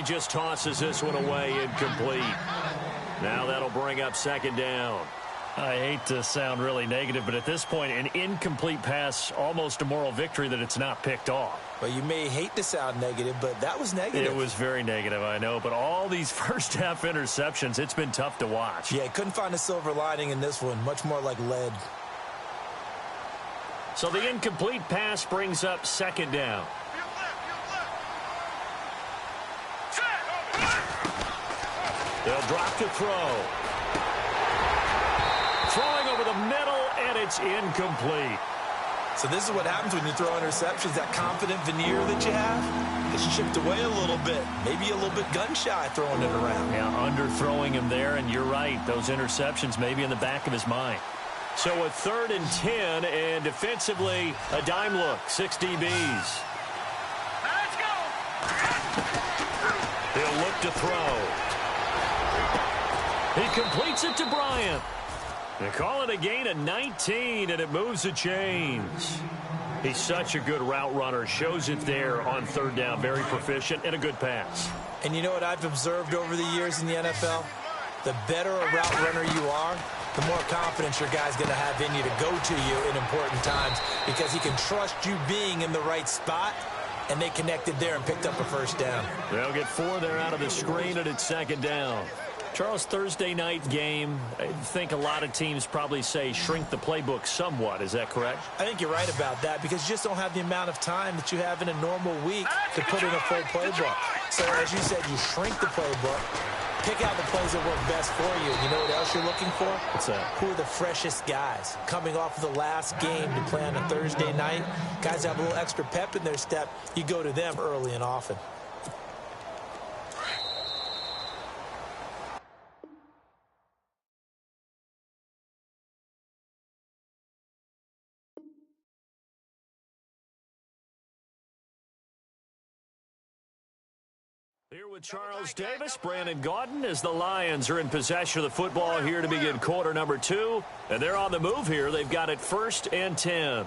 he just tosses this one away incomplete. Now that'll bring up second down. I hate to sound really negative, but at this point, an incomplete pass, almost a moral victory that it's not picked off. Well, you may hate to sound negative, but that was negative. It was very negative, I know. But all these first-half interceptions, it's been tough to watch. Yeah, couldn't find a silver lining in this one. Much more like lead. So the incomplete pass brings up second down. They'll drop to throw. Throwing over the middle, and it's incomplete. So this is what happens when you throw interceptions. That confident veneer that you have, it's chipped away a little bit. Maybe a little bit gun-shy throwing it around. Yeah, underthrowing him there, and you're right. Those interceptions may be in the back of his mind. So a 3rd and 10, and defensively, a dime look, 6 DBs. Let's go. He'll look to throw. He completes it to Bryant. They call it a gain of 19, and it moves the chains. He's such a good route runner. Shows it there on 3rd down. Very proficient and a good pass. And you know what I've observed over the years in the NFL? The better a route runner you are, the more confidence your guy's going to have in you to go to you in important times because he can trust you being in the right spot, and they connected there and picked up a 1st down. They'll get 4 there out of the screen, and it's 2nd down. Charles, Thursday night game, I think a lot of teams probably say shrink the playbook somewhat. Is that correct? I think you're right about that because you just don't have the amount of time that you have in a normal week to put in a full playbook. So, as you said, you shrink the playbook, pick out the plays that work best for you. You know what else you're looking for? What's that? Who are the freshest guys coming off of the last game to play on a Thursday night? Guys have a little extra pep in their step. You go to them early and often. Here with Charles Davis, Brandon Gaudin, as the Lions are in possession of the football here to begin quarter number 2. And they're on the move here. They've got it 1st and 10.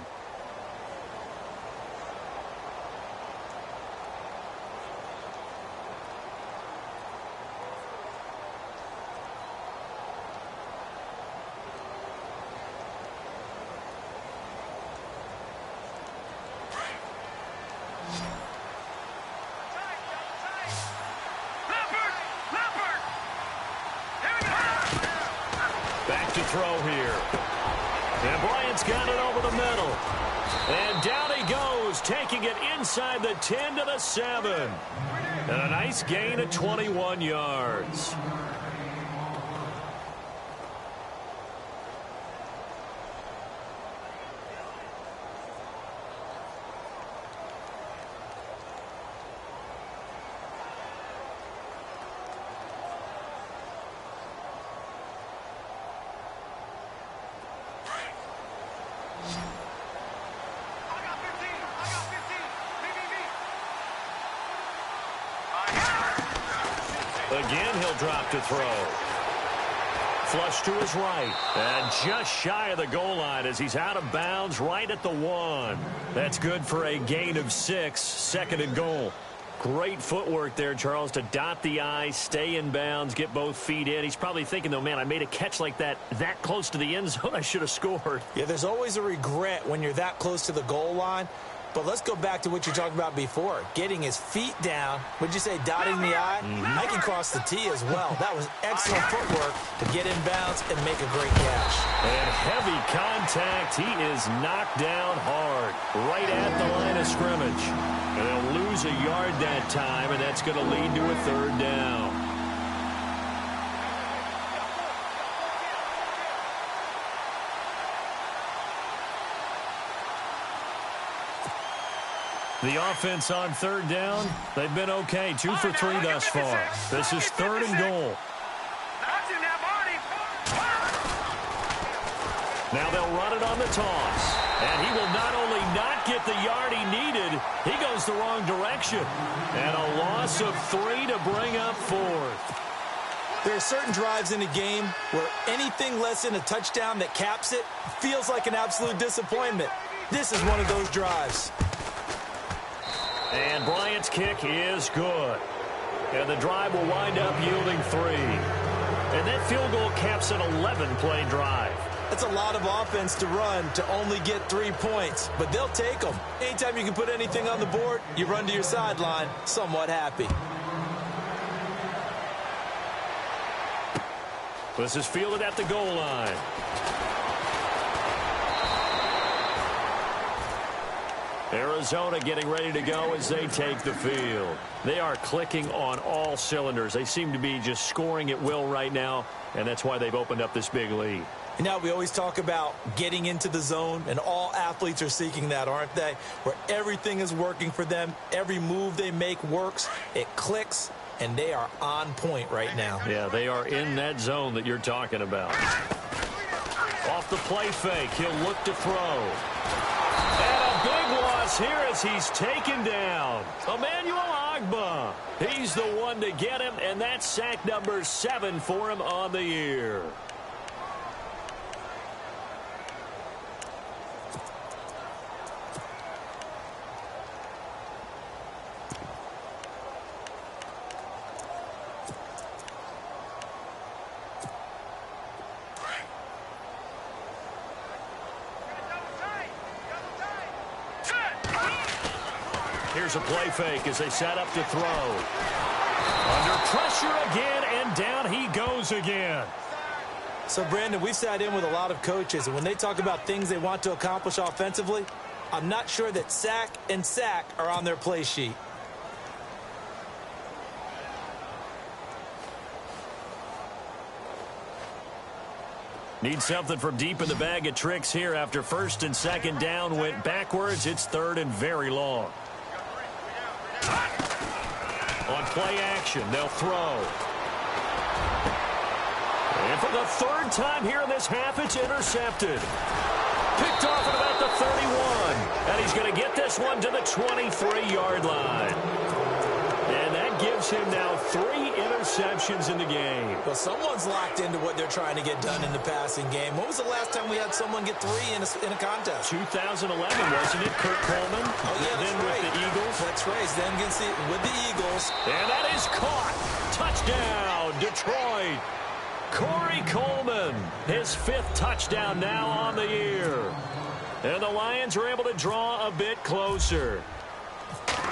Throw here. And Bryant's got it over the middle. And down he goes, taking it inside the 10 to the 7. And a nice gain of 21 yards. Again, he'll drop to throw. Flush to his right. And just shy of the goal line as he's out of bounds right at the 1. That's good for a gain of 6, 2nd and goal. Great footwork there, Charles, to dot the I, stay in bounds, get both feet in. He's probably thinking, though, man, I made a catch like that close to the end zone. I should have scored. Yeah, there's always a regret when you're that close to the goal line. But let's go back to what you talked about before. Getting his feet down. Would you say dotting the I? I can cross the T as well. That was excellent footwork to get in bounds and make a great catch. And heavy contact. He is knocked down hard right at the line of scrimmage. And they'll lose a yard that time, and that's going to lead to a 3rd down. The offense on 3rd down, they've been okay. 2 for 3 thus far. This is 3rd and goal. Now they'll run it on the toss. And he will not only not get the yard he needed, he goes the wrong direction. And a loss of 3 to bring up 4th. There are certain drives in a game where anything less than a touchdown that caps it feels like an absolute disappointment. This is one of those drives. And Bryant's kick is good. And the drive will wind up yielding 3. And that field goal caps an 11-play drive. That's a lot of offense to run to only get 3 points, but they'll take them. Anytime you can put anything on the board, you run to your sideline somewhat happy. This is fielded at the goal line. Arizona getting ready to go as they take the field. They are clicking on all cylinders. They seem to be just scoring at will right now, and that's why they've opened up this big lead. You know, we always talk about getting into the zone, and all athletes are seeking that, aren't they? Where everything is working for them, every move they make works, it clicks, and they are on point right now. Yeah, they are in that zone that you're talking about. Off the play fake, he'll look to throw. And a big loss here as he's taken down. Emmanuel Ogbah. He's the one to get him, and that's sack number 7 for him on the year. Here's a play fake as they set up to throw. Under pressure again, and down he goes again. So, Brandon, we've sat in with a lot of coaches, and when they talk about things they want to accomplish offensively, I'm not sure that sack and sack are on their play sheet. Need something from deep in the bag of tricks here after first and second down went backwards. It's third and very long. On play action, they'll throw. And for the third time here in this half, it's intercepted. Picked off at about the 31. And he's going to get this one to the 23-yard line. And that gives him now 3 interceptions in the game. Well, someone's locked into what they're trying to get done in the passing game. When was the last time we had someone get 3 in a contest? 2011, wasn't it? Kurt Coleman. Oh, yeah, then right. with the Eagles. That's right. Then with the Eagles. And that is caught. Touchdown, Detroit. Corey Coleman, his 5th touchdown now on the year. And the Lions are able to draw a bit closer.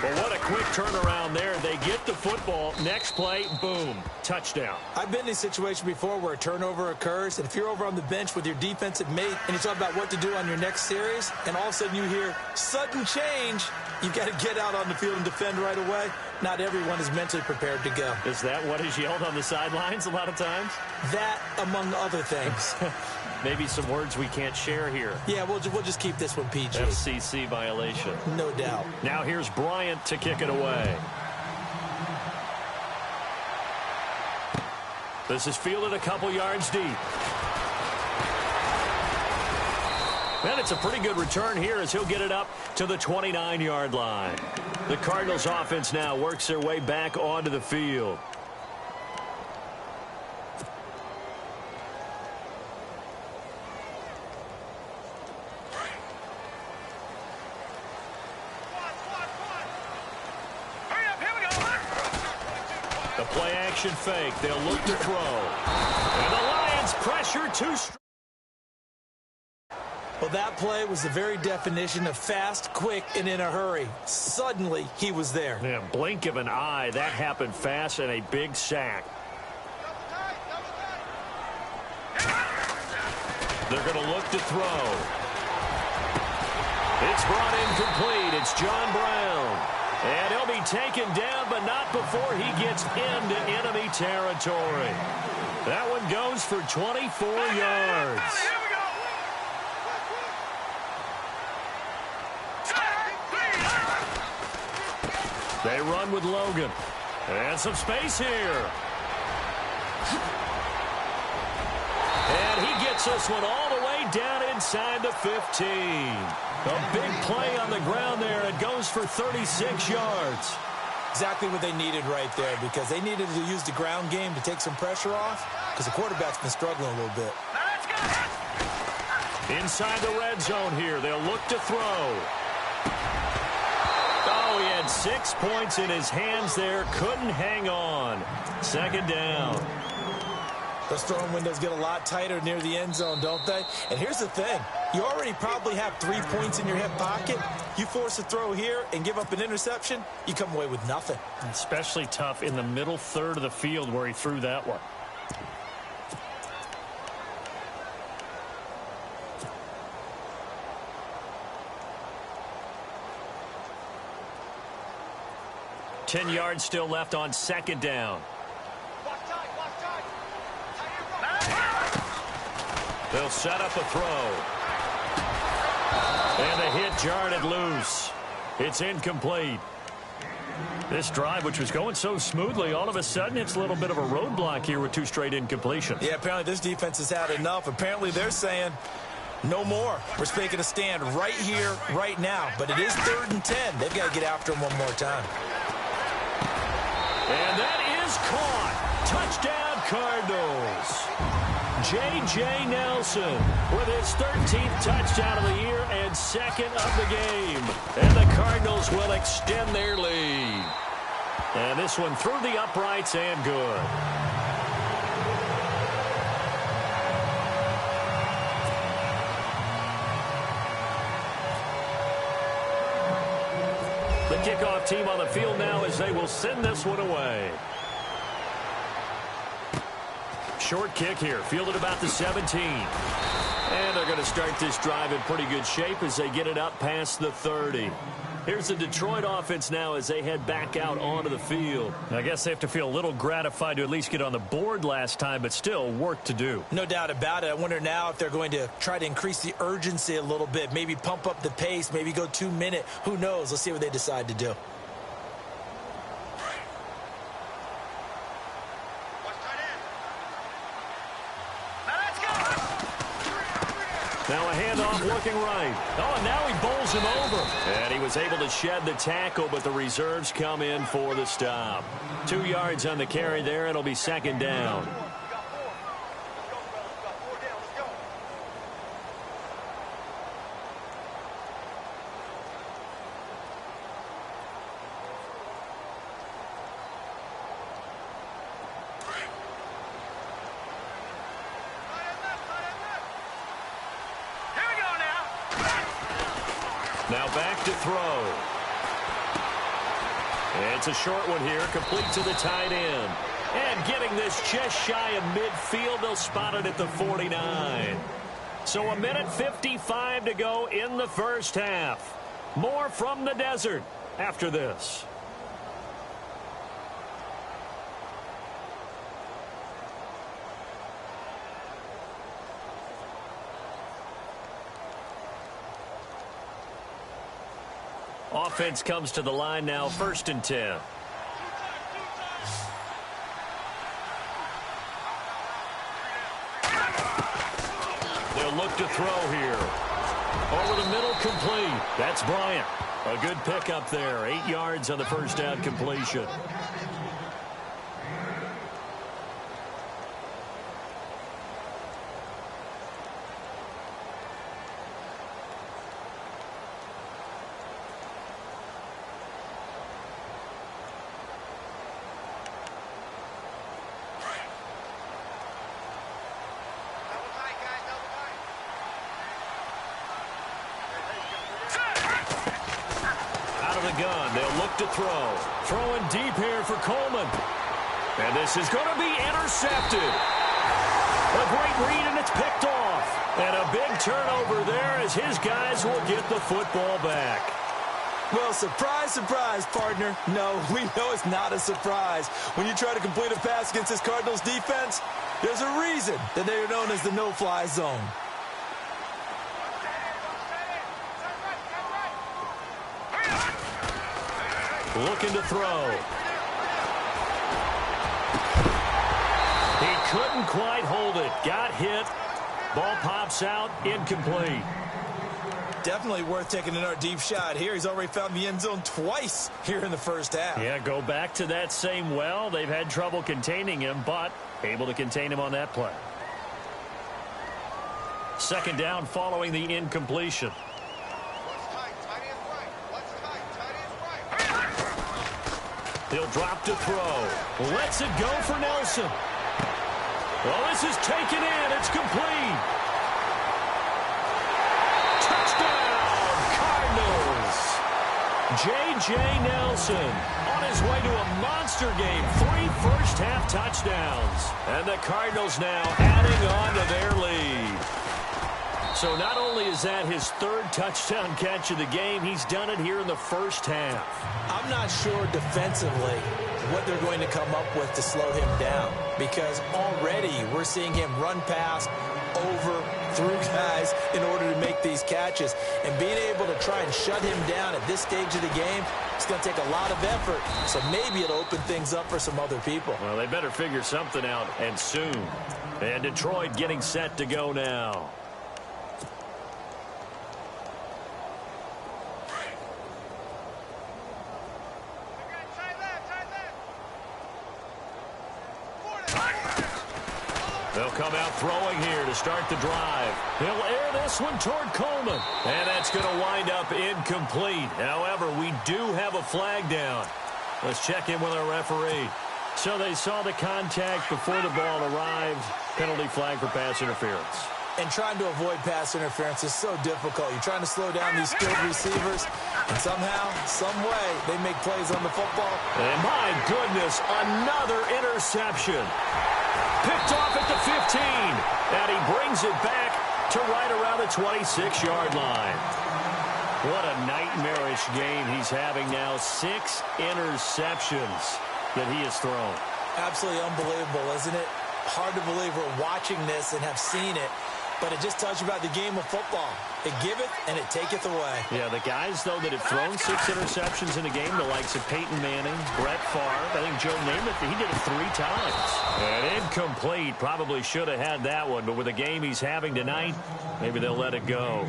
Well, what a quick turnaround there. They get the football. Next play, boom, touchdown. I've been in a situation before where a turnover occurs, and if you're over on the bench with your defensive mate and you talk about what to do on your next series, and all of a sudden you hear sudden change, you've got to get out on the field and defend right away. Not everyone is mentally prepared to go. Is that what is yelled on the sidelines a lot of times? That, among other things. Maybe some words we can't share here. Yeah, we'll just keep this one PG. FCC violation. No doubt. Now here's Bryant to kick it away. This is fielded a couple yards deep. And it's a pretty good return here as he'll get it up to the 29-yard line. The Cardinals offense now works their way back onto the field. The play action fake. They'll look to throw. And the Lions pressure too strong. Well, that play was the very definition of fast, quick, and in a hurry. Suddenly, he was there. Yeah, blink of an eye. That happened fast and a big sack. They're going to look to throw. It's brought in complete. It's John Brown. And he'll be taken down, but not before he gets into enemy territory. That one goes for 24 yards. They run with Logan. And some space here. And he gets this one all the way down inside the 15. A big play on the ground there. It goes for 36 yards. Exactly what they needed right there, because they needed to use the ground game to take some pressure off, because the quarterback's been struggling a little bit. Inside the red zone here. They'll look to throw. Oh, he had had 6 points in his hands there. Couldn't hang on. Second down. Those throwing windows get a lot tighter near the end zone, don't they? And here's the thing. You already probably have 3 points in your hip pocket. You force a throw here and give up an interception, you come away with nothing. Especially tough in the middle third of the field where he threw that one. Ten yards still left on second down. They'll set up a throw. And the hit jarred it loose. It's incomplete. This drive, which was going so smoothly, all of a sudden it's a little bit of a roadblock here with 2 straight incompletions. Yeah, apparently this defense has had enough. Apparently they're saying no more. We're making a stand right here, right now. But it is 3rd and 10. They've got to get after him one more time. And that is caught. Touchdown, Cardinals. J.J. Nelson with his 13th touchdown of the year and 2nd of the game. And the Cardinals will extend their lead. And this one through the uprights and good. The kickoff team on the field now as they will send this one away. Short kick here, fielded about the 17. And they're going to start this drive in pretty good shape as they get it up past the 30. Here's the Detroit offense now as they head back out onto the field. I guess they have to feel a little gratified to at least get on the board last time, but still work to do. No doubt about it. I wonder now if they're going to try to increase the urgency a little bit, maybe pump up the pace, maybe go 2 minute. Who knows? Let's see what they decide to do. Now a handoff looking right. Oh, and now he bowls him over. And he was able to shed the tackle, but the reserves come in for the stop. 2 yards on the carry there. It'll be second down. Now back to throw. It's a short one here, complete to the tight end. And getting this just shy of midfield, they'll spot it at the 49. So 1:55 to go in the first half. More from the desert after this. Offense comes to the line now, 1st and 10. They'll look to throw here. Over the middle, complete. That's Bryant. A good pickup there. 8 yards on the first down completion. Gun. They'll look to throw. Throwing deep here for Coleman. And this is going to be intercepted. A great read, and it's picked off. And a big turnover there as his guys will get the football back. Well, surprise, surprise, partner. No, we know it's not a surprise. When you try to complete a pass against this Cardinals defense, there's a reason that they are known as the no-fly zone. Looking to throw. He couldn't quite hold it. Got hit. Ball pops out. Incomplete. Definitely worth taking another deep shot here. He's already found the end zone twice here in the first half. Yeah, go back to that same well. They've had trouble containing him, but able to contain him on that play. Second down following the incompletion. What's tight? Tight end right. What's tight? Tight end right. He'll drop to throw. Lets it go for Nelson. Well, this is taken in. It's complete. Touchdown, Cardinals. J.J. Nelson on his way to a monster game. 3 first-half touchdowns. And the Cardinals now adding on to their lead. So not only is that his 3rd touchdown catch of the game, he's done it here in the first half. I'm not sure defensively what they're going to come up with to slow him down, because already we're seeing him run past, over, through guys in order to make these catches. And being able to try and shut him down at this stage of the game, it's going to take a lot of effort. So maybe it'll open things up for some other people. Well, they better figure something out, and soon. And Detroit getting set to go now. They'll come out throwing here to start the drive. He'll air this one toward Coleman. And that's going to wind up incomplete. However, we do have a flag down. Let's check in with our referee. So they saw the contact before the ball arrived. Penalty flag for pass interference. And trying to avoid pass interference is so difficult. You're trying to slow down these skilled receivers, and somehow, some way, they make plays on the football. And my goodness, another interception. Picked off at the 15, and he brings it back to right around the 26-yard line. What a nightmarish game he's having now. 6 interceptions that he has thrown. Absolutely unbelievable, isn't it? Hard to believe we're watching this and have seen it, but it just tells you about the game of football. It giveth and it taketh away. Yeah, the guys, though, that have thrown 6 interceptions in a game, the likes of Peyton Manning, Brett Favre, I think Joe Namath, he did it 3 times. And incomplete. Probably should have had that one, but with the game he's having tonight, maybe they'll let it go.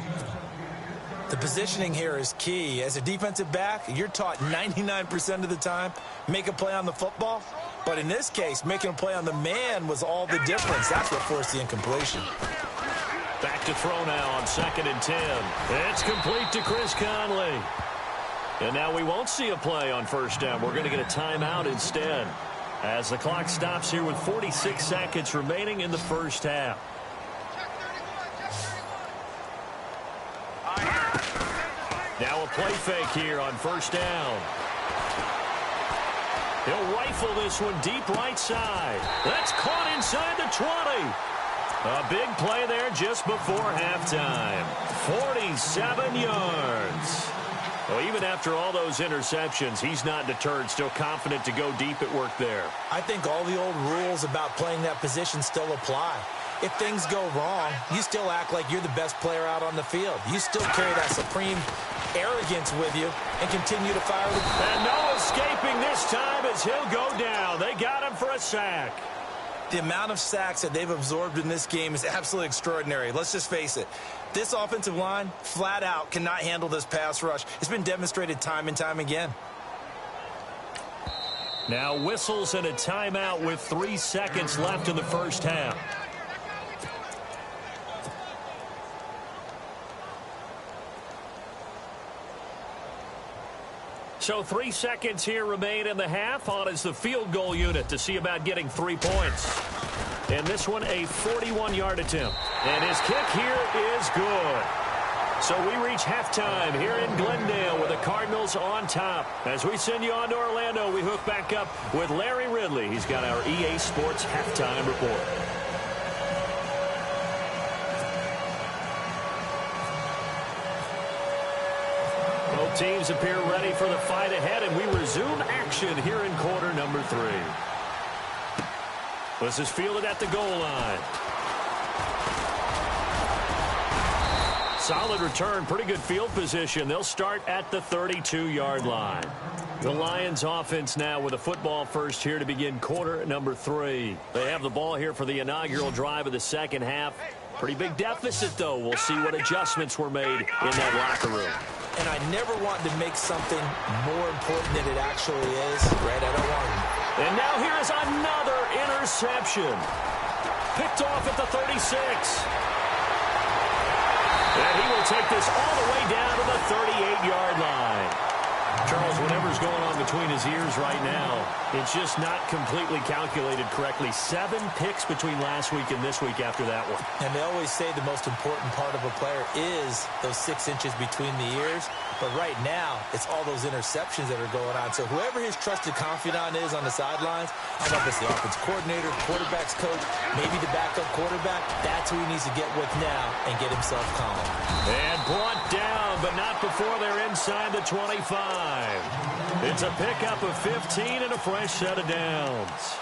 The positioning here is key. As a defensive back, you're taught 99% of the time, make a play on the football. But in this case, making a play on the man was all the difference. That's what forced the incompletion. Back to throw now on 2nd and 10. It's complete to Chris Conley. And now we won't see a play on first down. We're going to get a timeout instead, as the clock stops here with 46 seconds remaining in the first half. Now a play fake here on first down. He'll rifle this one deep right side. That's caught inside the 20. A big play there just before halftime. 47 yards. Well, even after all those interceptions, he's not deterred, still confident to go deep at work there. I think all the old rules about playing that position still apply. If things go wrong, you still act like you're the best player out on the field. You still carry that supreme arrogance with you and continue to fire the... And no escaping this time as he'll go down. They got him for a sack. The amount of sacks that they've absorbed in this game is absolutely extraordinary. Let's just face it. This offensive line, flat out, cannot handle this pass rush. It's been demonstrated time and time again. Now whistles and a timeout with 3 seconds left in the first half. So 3 seconds here remain in the half. On is the field goal unit to see about getting 3 points. And this one a 41-yard attempt. And his kick here is good. So we reach halftime here in Glendale with the Cardinals on top. As we send you on to Orlando, we hook back up with Larry Ridley. He's got our EA Sports halftime report. Both teams appear ready for the fight ahead, and we resume action here in quarter number 3. This is fielded at the goal line. Solid return, pretty good field position. They'll start at the 32-yard line. The Lions offense now with a football first here to begin quarter number 3. They have the ball here for the inaugural drive of the second half. Pretty big deficit, though. We'll see what adjustments were made in that locker room. And I never want to make something more important than it actually is, right? I don't want to. And now here is another interception. Picked off at the 36. And he will take this all the way down to the 38-yard line. Charles, whatever's going on between his ears right now, it's just not completely calculated correctly. 7 picks between last week and this week after that one. And they always say the most important part of a player is those 6 inches between the ears. But right now, it's all those interceptions that are going on. So whoever his trusted confidant is on the sidelines, I don't know if it's the offense coordinator, quarterback's coach, maybe the backup quarterback, that's who he needs to get with now and get himself calm. And brought down, but not before they're inside the 25. It's a pickup of 15 and a fresh set of downs.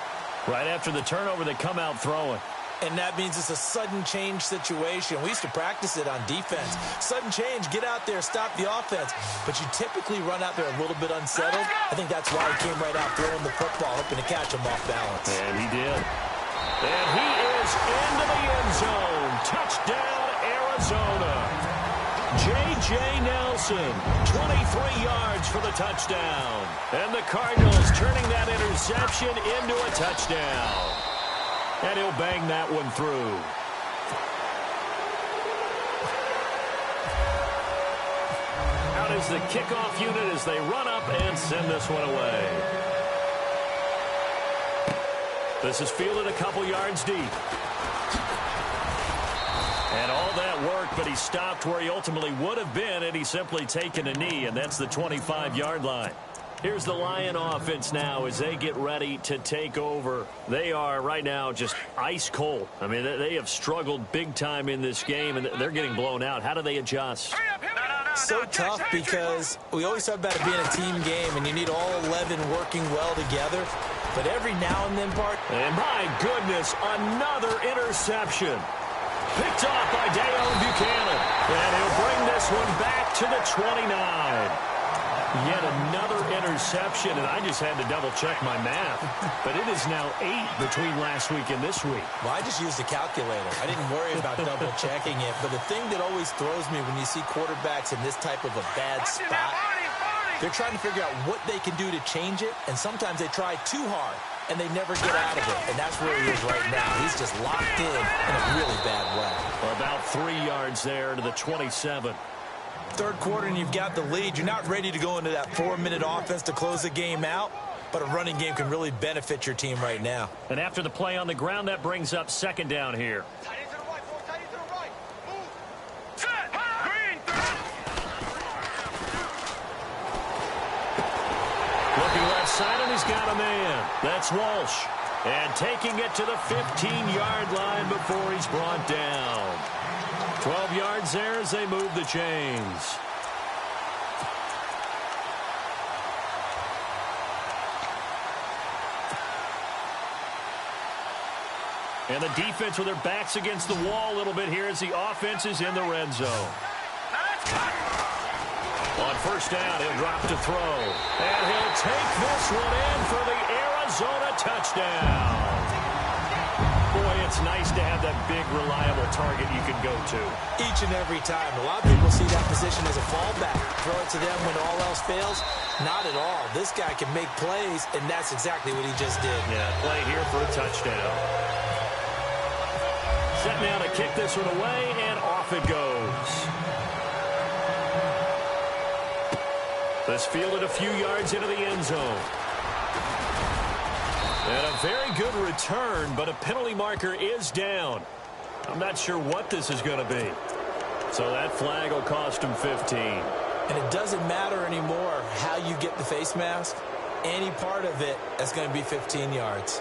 Right after the turnover, they come out throwing. And that means it's a sudden change situation. We used to practice it on defense. Sudden change, get out there, stop the offense. But you typically run out there a little bit unsettled. I think that's why he came right out throwing the football, hoping to catch him off balance. And he did. And he is into the end zone. Touchdown, Arizona. J.J. Nelson, 23 yards for the touchdown. And the Cardinals turning that interception into a touchdown. And he'll bang that one through. Out is the kickoff unit as they run up and send this one away. This is fielded a couple yards deep. And all that work, but he stopped where he ultimately would have been had he simply taken a knee, and that's the 25-yard line. Here's the Lion offense now as they get ready to take over. They are right now just ice cold. I mean, they have struggled big time in this game, and they're getting blown out. How do they adjust? So tough because we always talk about it being a team game, and you need all 11 working well together. But every now and then, Bart. And my goodness, another interception. Picked off by Dale Buchanan. And he'll bring this one back to the 29. Yet another interception, and I just had to double-check my math. But it is now 8 between last week and this week. Well, I just used a calculator. I didn't worry about double-checking it. But the thing that always throws me when you see quarterbacks in this type of a bad spot, they're trying to figure out what they can do to change it, and sometimes they try too hard, and they never get out of it. And that's where he is right now. He's just locked in a really bad way. About 3 yards there to the 27. Third quarter and you've got the lead. You're not ready to go into that 4-minute offense to close the game out, but a running game can really benefit your team right now. And after the play on the ground, that brings up second down here. Looking left side, and he's got a man. That's Walsh. And taking it to the 15-yard line before he's brought down. 12 yards there as they move the chains. And the defense with their backs against the wall a little bit here as the offense is in the red zone. On first down, he'll drop to throw. And he'll take this one in for the Arizona touchdown. Boy, it's nice to have that big, reliable target you can go to. Each and every time. A lot of people see that position as a fallback. Throw it to them when all else fails. Not at all. This guy can make plays, and that's exactly what he just did. Yeah, play here for a touchdown. Set now to kick this one away, and off it goes. This fielded a few yards into the end zone. And a very good return, but a penalty marker is down. I'm not sure what this is going to be. So that flag will cost him 15. And it doesn't matter anymore how you get the face mask. Any part of it, that's going to be 15 yards.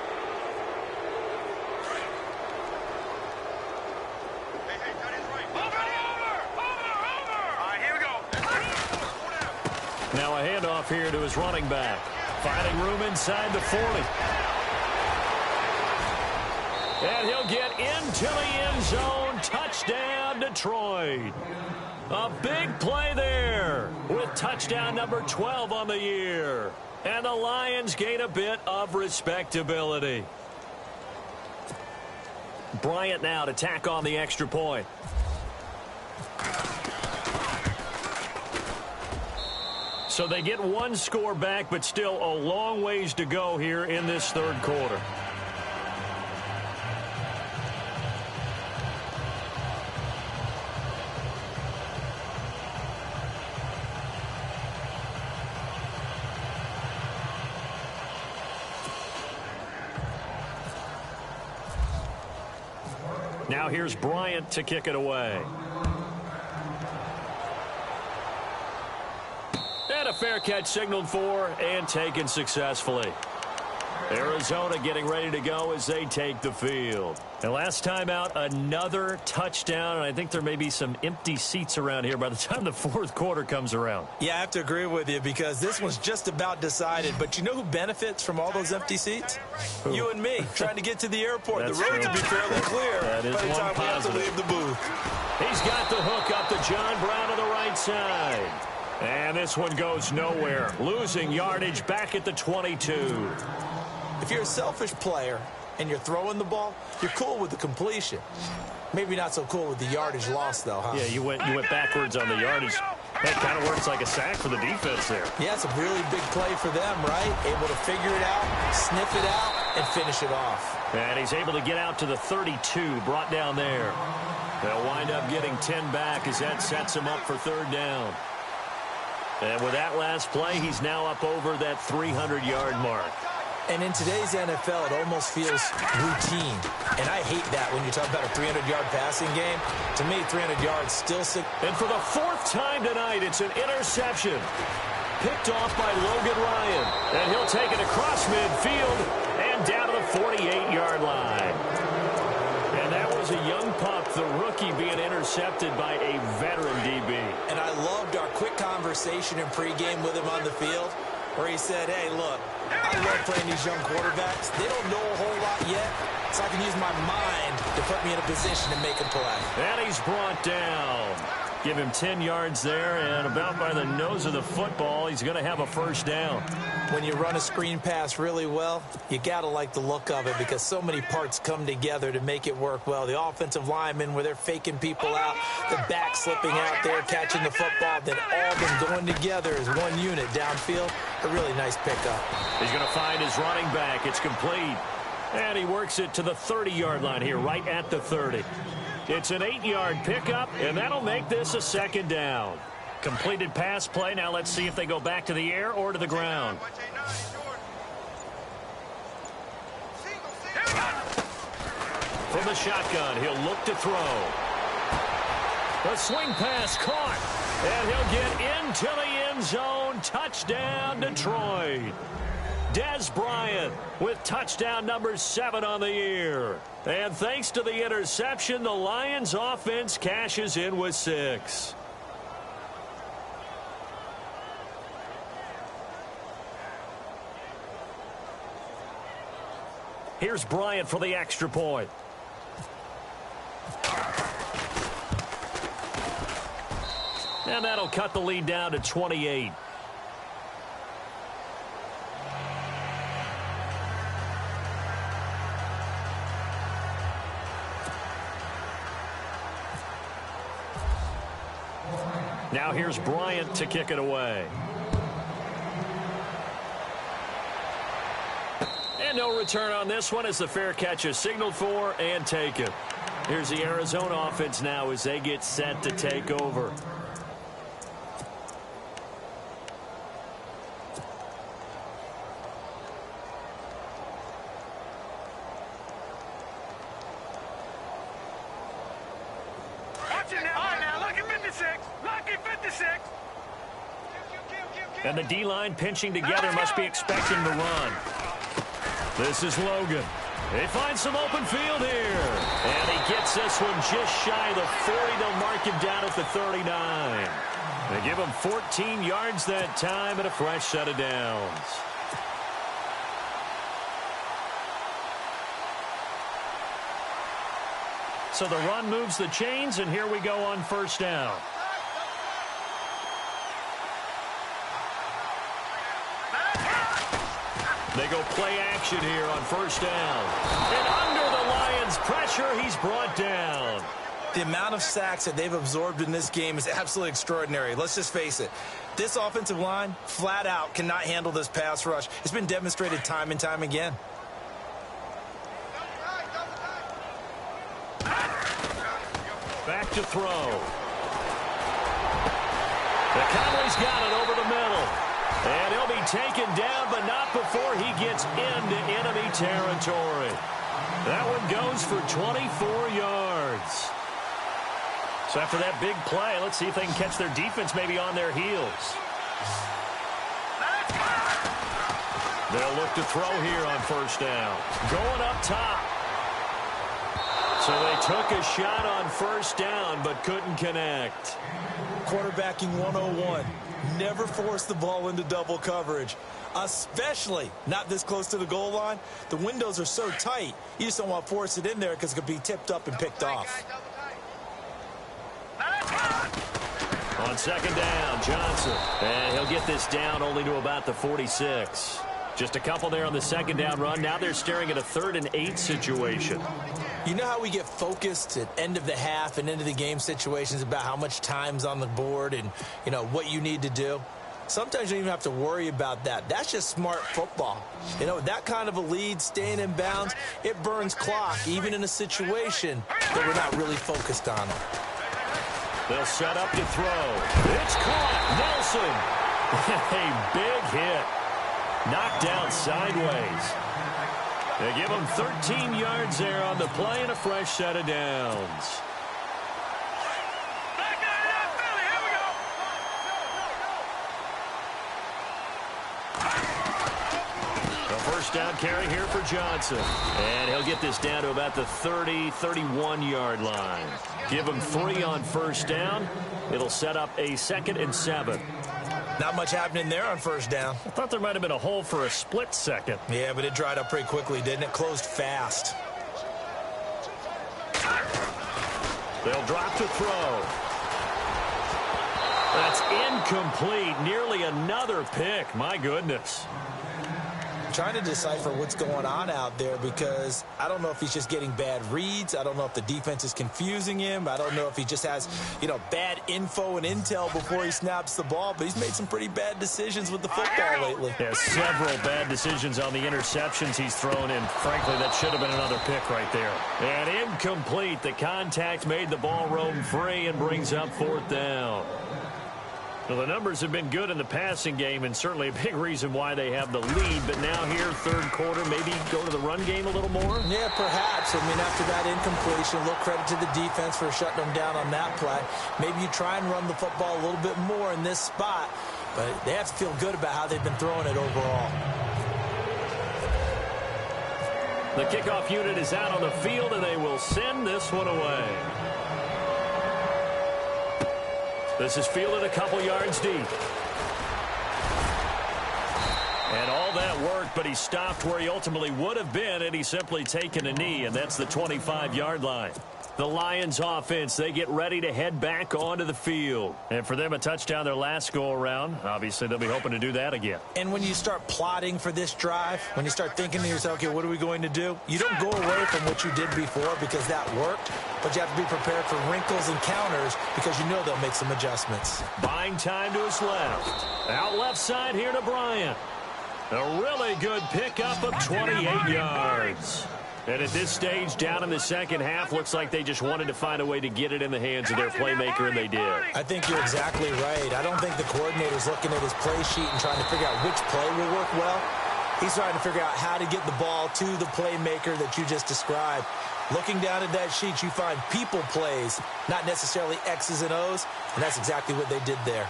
Now a handoff here to his running back. Finding room inside the 40. And he'll get into the end zone. Touchdown, Detroit. A big play there with touchdown number 12 on the year. And the Lions gain a bit of respectability. Bryant now to tack on the extra point. So they get one score back, but still a long ways to go here in this third quarter. Now here's Bryant to kick it away. And a fair catch signaled for and taken successfully. Arizona getting ready to go as they take the field. And last time out, another touchdown. And I think there may be some empty seats around here by the time the fourth quarter comes around. Yeah, I have to agree with you because this one's just about decided. But you know who benefits from all those empty seats? Who? You and me, trying to get to the airport. The road will be fairly clear that is by the time we have to leave the booth. He's got the hook up to John Brown on the right side. And this one goes nowhere. Losing yardage back at the 22. If you're a selfish player and you're throwing the ball, you're cool with the completion. Maybe not so cool with the yardage loss, though, huh? Yeah, you went backwards on the yardage. That kind of works like a sack for the defense there. Yeah, it's a really big play for them, right? Able to figure it out, sniff it out, and finish it off. And he's able to get out to the 32, brought down there. They'll wind up getting 10 back as that sets him up for third down. And with that last play, he's now up over that 300-yard mark. And in today's NFL, it almost feels routine. And I hate that when you talk about a 300-yard passing game. To me, 300 yards still sick. And for the fourth time tonight, it's an interception. Picked off by Logan Ryan. And he'll take it across midfield and down to the 48-yard line. And that was a young pup, the rookie, being intercepted by a veteran DB. And I loved our quick conversation in pregame with him on the field, where he said, hey, look, I love playing these young quarterbacks. They don't know a whole lot yet, so I can use my mind to put me in a position to make a play. And he's brought down. Give him 10 yards there, and about by the nose of the football, he's going to have a first down. When you run a screen pass really well, you got to like the look of it because so many parts come together to make it work well. The offensive linemen, where they're faking people out, the back slipping out there, catching the football, then all of them going together as one unit downfield. A really nice pickup. He's going to find his running back. It's complete. And he works it to the 30-yard line here, right at the 30. It's an 8-yard pickup, and that'll make this a second down. Completed pass play. Now let's see if they go back to the air or to the ground. From the shotgun, he'll look to throw. The swing pass caught, and he'll get into the end zone. Touchdown, Detroit. Dez Bryant with touchdown number 7 on the year. And thanks to the interception, the Lions offense cashes in with 6. Here's Bryant for the extra point. And that'll cut the lead down to 28. Now here's Bryant to kick it away. And no return on this one as the fair catch is signaled for and taken. Here's the Arizona offense now as they get set to take over. And the D-line pinching together must be expecting the run. This is Logan. They find some open field here. And he gets this one just shy of the 40. They'll mark him down at the 39. They give him 14 yards that time and a fresh set of downs. So the run moves the chains, and here we go on first down. They go play action here on first down. And under the Lions' pressure, he's brought down. The amount of sacks that they've absorbed in this game is absolutely extraordinary. Let's just face it. This offensive line, flat out, cannot handle this pass rush. It's been demonstrated time and time again. Back to throw. Conley's got it over the middle. And he'll be taken down, but not before he gets into enemy territory. That one goes for 24 yards. So after that big play, let's see if they can catch their defense maybe on their heels. They'll look to throw here on first down. Going up top. So they took a shot on first down but couldn't connect. Quarterbacking 101. Never force the ball into double coverage, especially not this close to the goal line. The windows are so tight, you just don't want to force it in there because it could be tipped up and picked off. On second down, Johnson. And he'll get this down only to about the 46. Just a couple there on the second down run. Now they're staring at a 3rd and 8 situation. You know how we get focused at end of the half and into the game situations about how much time's on the board and, you know, what you need to do? Sometimes you don't even have to worry about that. That's just smart football. You know, that kind of a lead, staying in bounds, it burns clock, even in a situation that we're not really focused on. They'll set up to throw. It's caught. Nelson. A big hit. Knocked down sideways. They give him 13 yards there on the play and a fresh set of downs. First down carry here for Johnson. And he'll get this down to about the 30, 31-yard line. Give him 3 on first down. It'll set up a 2nd and 7. Not much happening there on first down. I thought there might have been a hole for a split second. Yeah, but it dried up pretty quickly, didn't it? Closed fast. They'll drop to throw. That's incomplete. Nearly another pick. My goodness. Trying to decipher what's going on out there because I don't know if he's just getting bad reads. I don't know if the defense is confusing him. I don't know if he just has, you know, bad info and intel before he snaps the ball, but he's made some pretty bad decisions with the football lately. Yeah, several bad decisions on the interceptions he's thrown in. Frankly, that should have been another pick right there. And incomplete. The contact made the ball roam free and brings up 4th down. Well, the numbers have been good in the passing game and certainly a big reason why they have the lead. But now here, 3rd quarter, maybe go to the run game a little more? Yeah, perhaps. I mean, after that incompletion, a little credit to the defense for shutting them down on that play. Maybe you try and run the football a little bit more in this spot. But they have to feel good about how they've been throwing it overall. The kickoff unit is out on the field, and they will send this one away. This is fielded a couple yards deep. And all that worked, but he stopped where he ultimately would have been had he simply taken a knee, and that's the 25-yard line. The Lions offense, they get ready to head back onto the field. And for them, a touchdown their last go-around. Obviously, they'll be hoping to do that again. And when you start plotting for this drive, when you start thinking to yourself, okay, what are we going to do? You don't go away from what you did before because that worked, but you have to be prepared for wrinkles and counters because you know they'll make some adjustments. Buying time to his left. Out left side here to Bryant. A really good pickup of 28 yards. And at this stage, down in the second half, looks like they just wanted to find a way to get it in the hands of their playmaker, and they did. I think you're exactly right. I don't think the coordinator's looking at his play sheet and trying to figure out which play will work well. He's trying to figure out how to get the ball to the playmaker that you just described. Looking down at that sheet, you find people plays, not necessarily X's and O's, and that's exactly what they did there.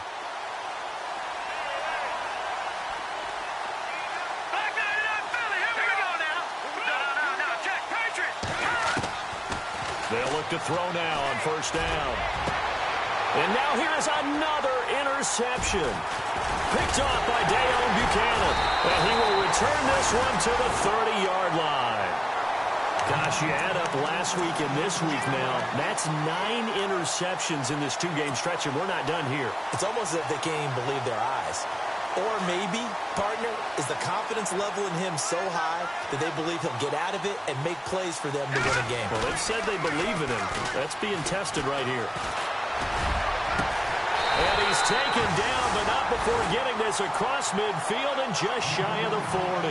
They'll look to throw now on first down. And now here's another interception. Picked off by Deion Buchanan. And he will return this one to the 30-yard line. Gosh, you add up last week and this week now. That's 9 interceptions in this 2-game stretch, and we're not done here. It's almost as if they can't even believe their eyes. Or maybe, partner, is the confidence level in him so high that they believe he'll get out of it and make plays for them to win a game. Well, they've said they believe in him. That's being tested right here. And he's taken down, but not before getting this across midfield and just shy of the 40.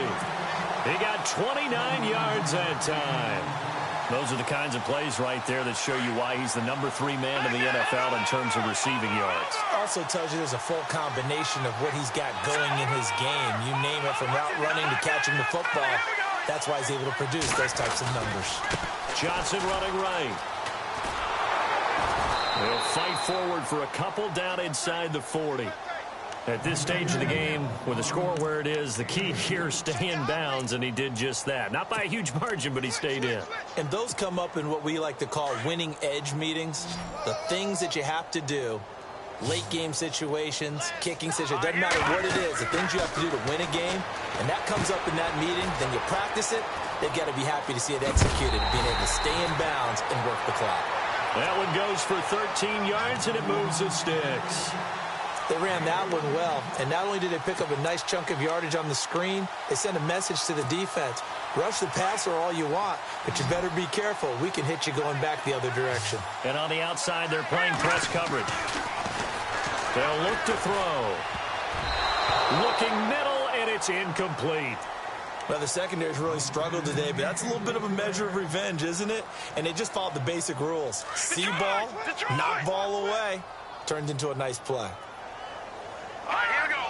He got 29 yards that time. Those are the kinds of plays right there that show you why he's the number 3 man in the NFL in terms of receiving yards. Also tells you there's a full combination of what he's got going in his game. You name it, from route running to catching the football. That's why he's able to produce those types of numbers. Johnson running right. They'll fight forward for a couple down inside the 40. At this stage of the game, with the score where it is, the key here is stay in bounds, and he did just that. Not by a huge margin, but he stayed in. And those come up in what we like to call winning edge meetings. The things that you have to do, late game situations, kicking situations, doesn't matter what it is, the things you have to do to win a game, and that comes up in that meeting, then you practice it, they've got to be happy to see it executed, being able to stay in bounds and work the clock. That one goes for 13 yards, and it moves the sticks. They ran that one well, and not only did they pick up a nice chunk of yardage on the screen, they sent a message to the defense. Rush the passer all you want, but you better be careful. We can hit you going back the other direction. And on the outside, they're playing press coverage. They'll look to throw. Looking middle, and it's incomplete. Well, the secondary's really struggled today, but that's a little bit of a measure of revenge, isn't it? And they just followed the basic rules. See ball, knock ball away. Turned into a nice play. All right, here we go.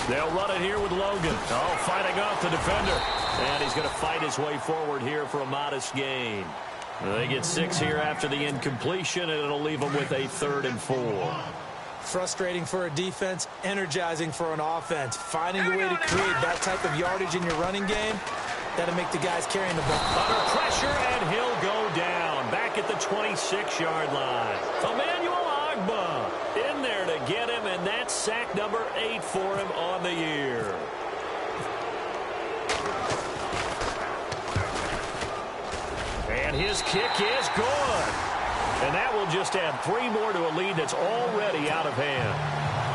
They'll run it here with Logan. Oh, fighting off the defender. And he's going to fight his way forward here for a modest gain. They get 6 here after the incompletion, and it'll leave them with a 3rd and 4. Frustrating for a defense, energizing for an offense. Finding a way to create that type of yardage in your running game, that'll make the guys carrying the ball. Under pressure, and he'll go down. Back at the 26-yard line. Emmanuel Agba in there to get him, and that's sack number 8 for him on the year. And his kick is good. And that will just add 3 more to a lead that's already out of hand.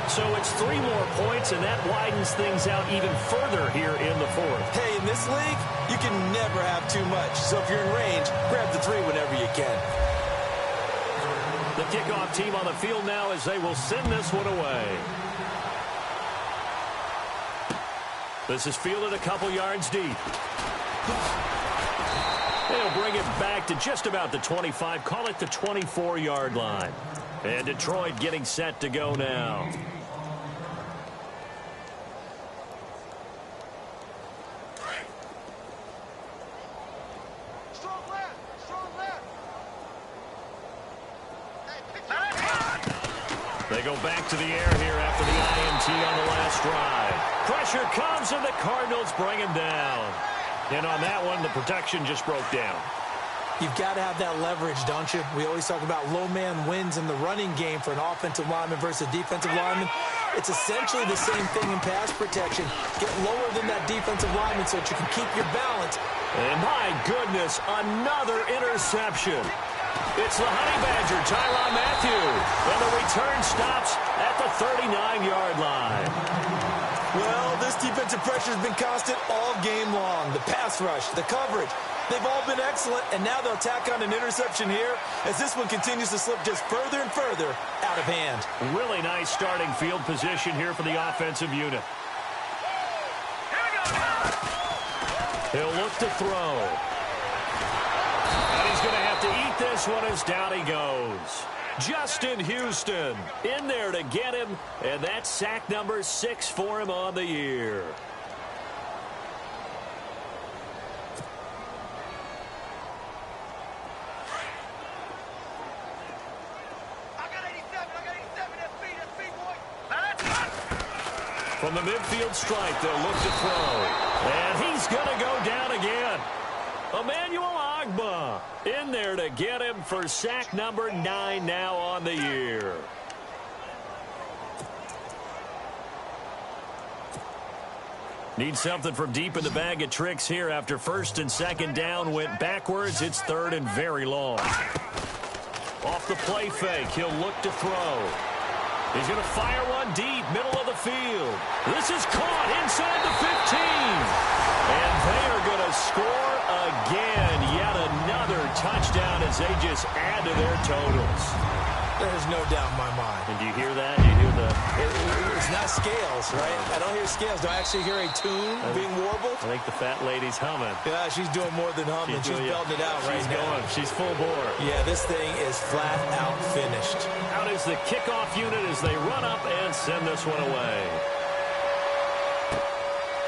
So it's 3 more points, and that widens things out even further here in the 4th. Hey, in this league, you can never have too much. So if you're in range, grab the 3 whenever you can. The kickoff team on the field now as they will send this one away. This is fielded a couple yards deep. They'll bring it back to just about the 25. Call it the 24-yard line. And Detroit getting set to go now. Strong left. Strong left. They go back to the air here after the INT on the last drive. Pressure comes, and the Cardinals bring him down. And on that one, the protection just broke down. You've got to have that leverage, don't you? We always talk about low man wins in the running game for an offensive lineman versus a defensive lineman. It's essentially the same thing in pass protection. Get lower than that defensive lineman so that you can keep your balance. And my goodness, another interception. It's the Honey Badger, Tyrann Mathieu. And the return stops at the 39-yard line. Well, this defensive pressure has been constant all game long. The pass rush, the coverage, they've all been excellent, and now they'll tack on an interception here as this one continues to slip just further and further out of hand. Really nice starting field position here for the offensive unit. He'll look to throw. And he's going to have to eat this one as down he goes. Justin Houston in there to get him, and that's sack number 6 for him on the year. From the midfield stripe, they'll look to throw. And he's going to go down again. Emmanuel Agba in there to get him for sack number 9 now on the year. Need something from deep in the bag of tricks here after 1st and 2nd down went backwards. It's 3rd and very long. Off the play fake, he'll look to throw. He's going to fire one deep, middle of the field. This is caught inside the 15. And they are going to score again. Yet another touchdown as they just add to their totals. There's no doubt in my mind. And do you hear that? You hear the... It's not scales, right? I don't hear scales. Do I actually hear a tune being warbled? I think the fat lady's humming. Yeah, she's doing more than humming. She's belting it out right now. She's going. She's full bore. Yeah, this thing is flat out finished. Out is the kickoff unit as they run up and send this one away.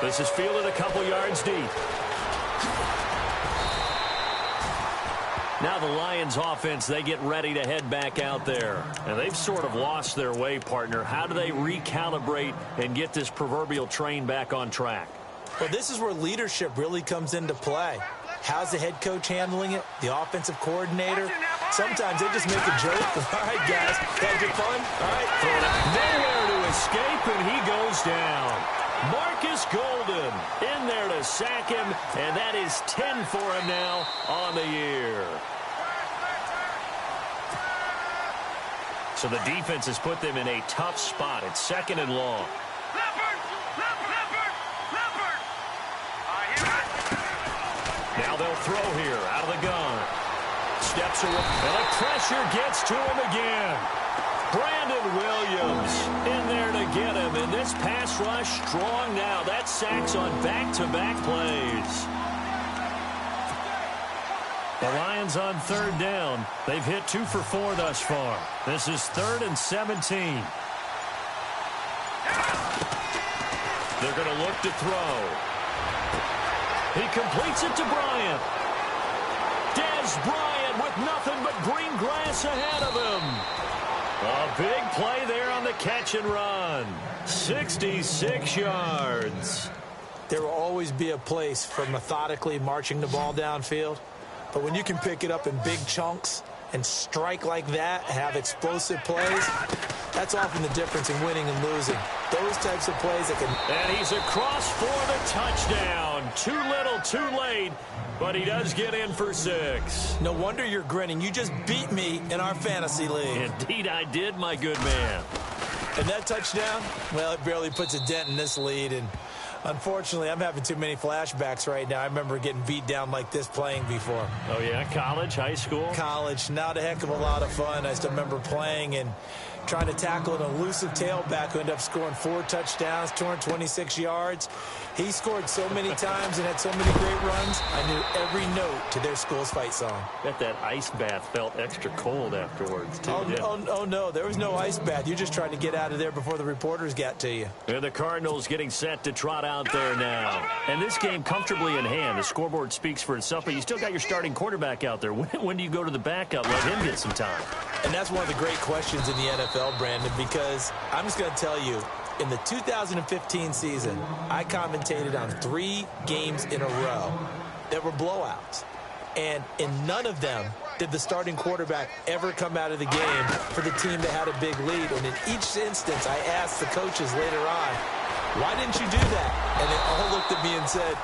This is fielded a couple yards deep. Now the Lions offense, they get ready to head back out there. And they've sort of lost their way, partner. How do they recalibrate and get this proverbial train back on track? Well, this is where leadership really comes into play. How's the head coach handling it? The offensive coordinator? Sometimes they just make a joke. All right, guys, had your fun? All right. Nowhere to escape, and he goes down. Marcus Golden in there to sack him, and that is 10 for him now on the year. So the defense has put them in a tough spot. It's 2nd and long. Now they'll throw here out of the gun. Steps away, and the pressure gets to him again. Brandon Williams in there to get him, and this pass rush strong now. That's sacks on back-to-back plays. The Lions on 3rd down. They've hit 2 for 4 thus far. This is 3rd and 17. They're going to look to throw. He completes it to Bryant. Dez Bryant with nothing but green grass ahead of him. A big play there on the catch and run. 66 yards. There will always be a place for methodically marching the ball downfield. But when you can pick it up in big chunks and strike like that, have explosive plays, that's often the difference in winning and losing. Those types of plays that can... And he's across for the touchdown. Too little, too late, but he does get in for 6. No wonder you're grinning. You just beat me in our fantasy league. Indeed I did, my good man. And that touchdown, well, it barely puts a dent in this lead. And unfortunately, I'm having too many flashbacks right now. I remember getting beat down like this playing before. Oh, yeah? College, high school? College. Not a heck of a lot of fun. I still remember playing and trying to tackle an elusive tailback who ended up scoring 4 touchdowns, 226 yards. He scored so many times and had so many great runs, I knew every note to their school's fight song. Bet that ice bath felt extra cold afterwards, too. Oh, no, there was no ice bath. You're just trying to get out of there before the reporters got to you. And the Cardinals getting set to trot out there now. And this game comfortably in hand. The scoreboard speaks for itself, but you still got your starting quarterback out there. When do you go to the backup? Let him get some time. And that's one of the great questions in the NFL, Brandon, because I'm just going to tell you, in the 2015 season, I commentated on 3 games in a row that were blowouts. And in none of them did the starting quarterback ever come out of the game for the team that had a big lead. And in each instance, I asked the coaches later on, why didn't you do that? And they all looked at me and said,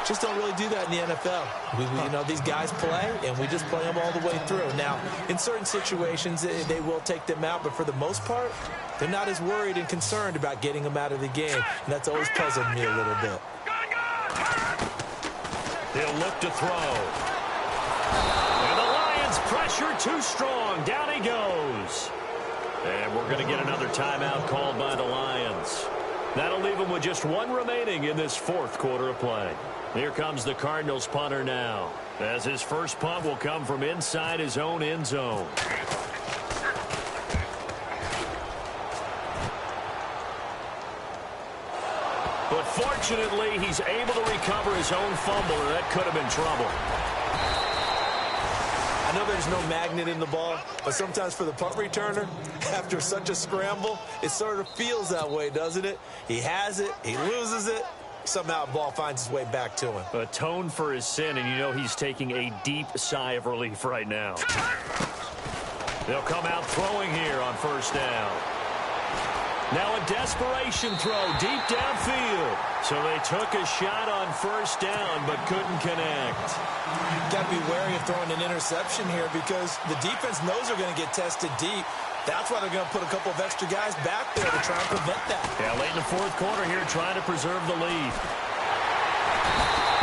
just don't really do that in the NFL. You know, these guys play, and we just play them all the way through. Now, in certain situations, they will take them out, but for the most part, they're not as worried and concerned about getting them out of the game, and that's always puzzled me a little bit. He'll look to throw. And the Lions pressure too strong. Down he goes. And we're going to get another timeout called by the Lions. That'll leave them with just 1 remaining in this 4th quarter of play. Here comes the Cardinals punter now, as his first punt will come from inside his own end zone. But fortunately, he's able to recover his own fumble, or that could have been trouble. I know there's no magnet in the ball, but sometimes for the punt returner, after such a scramble, it sort of feels that way, doesn't it? He has it, he loses it, somehow the ball finds its way back to him. Atone for his sin, and you know he's taking a deep sigh of relief right now. They'll come out throwing here on 1st down. Now a desperation throw deep downfield. So they took a shot on 1st down, but couldn't connect. Got to be wary of throwing an interception here because the defense knows they're going to get tested deep. That's why they're going to put a couple of extra guys back there to try and prevent that. Yeah, late in the 4th quarter here, trying to preserve the lead.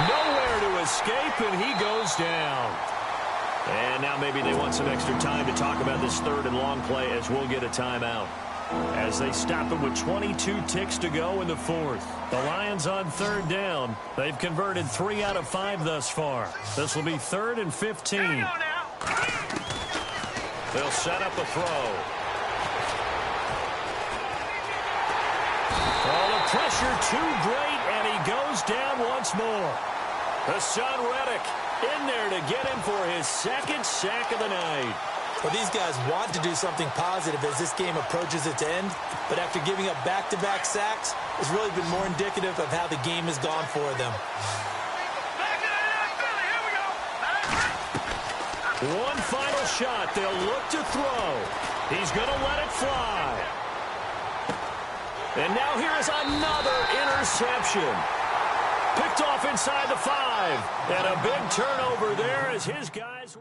Nowhere to escape, and he goes down. And now maybe they want some extra time to talk about this 3rd and long play as we'll get a timeout. As they stop it with 22 ticks to go in the 4th. The Lions on 3rd down. They've converted 3 out of 5 thus far. This will be 3rd and 15. They'll set up a throw. Oh, the pressure too great, and he goes down once more. Hassan Reddick in there to get him for his second sack of the night. Well, these guys want to do something positive as this game approaches its end, but after giving up back-to-back sacks, it's really been more indicative of how the game has gone for them. One final shot. They'll look to throw. He's going to let it fly. And now here is another interception. Picked off inside the 5. And a big turnover there as his guys...